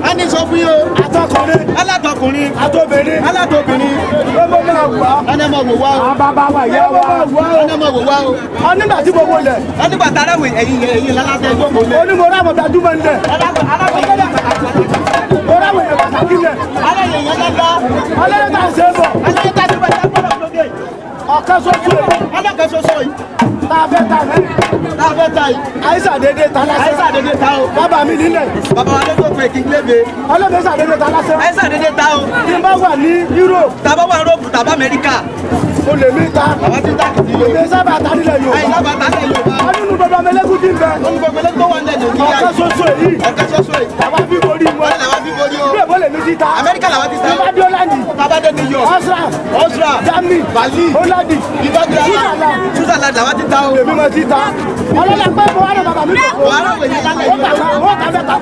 Ani sọ fún yín o. Atọkùnrin. Alátọkùnrin. Atobìnrin. Alátobìnrin. Ọmọ máa wà. Ẹni máa wò wá o. Bàbá wa ìyá wa. Ẹni máa wò wá o. Ọ nígbà tí gbogbo lẹ̀. Ọ nígbà tí aráwọ̀ ẹ̀yìn lálásẹ̀ gbogbo lẹ̀. Onímọ̀ ráwọ̀ gbajúmọ̀ nílẹ̀. Mo ráwọ̀ èèyàn pàtàkì lẹ̀. Alẹ́ yẹn lọ́dọ́. Alẹ́ yẹn tà ṣe é bọ̀. Alẹ́ yẹn tà ṣe é bọ̀ ẹ̀ gbọ́dọ̀ lóde. Ọ̀kan ṣoṣo yìí. Ọlọ́kan ṣoṣo yìí. Tá a fẹ́ ta rẹ̀. Tá a fẹ́ ta yìí. Àìsàn dédé ta lásán. Àìsàn dédé ta o. Bàbá mi nílẹ̀. Bàbá wa ló tó pè kí n lébe. Ọlọ́dẹ sàdédé ta lásán. Àìsàn dédé ta o. Tí n bá wà ní Europe. Tàbá wà Europe tàbá Amẹ́ríkà. O lè mi ta. Bàbá ti ta kìtì yóò. Èmi sábà ta nílẹ̀ Yorùbá. Àyè sábà ta nílẹ̀ Yorùbá. Wọ́n nínú gbogbo ọmọlẹ́kùn ti ń bẹ. Wọ́n ní gbogbo ọmọlẹ́kùn tó wà nílẹ̀ Yorùbá. Ọ̀kan ṣoṣo yìí. Ọ̀kan ṣoṣo yìí. Làwa fi borí wọn. Wọ́n làwa fi borí o. Bí èbó lè mi ti ta. Amẹ́ríkà làwa ti ta. Bàbá dé Holland. Bàbá dé New York. Austria. Germany. Bali. Holland. Switzerland làwa ti ta o. Èmi mo ti ta. Ọlọ́lá pé mo wá lọ bàbá mi. Wàhálà wẹ̀ yẹn lálẹ́ yìí. Ó kà fẹ́ ta.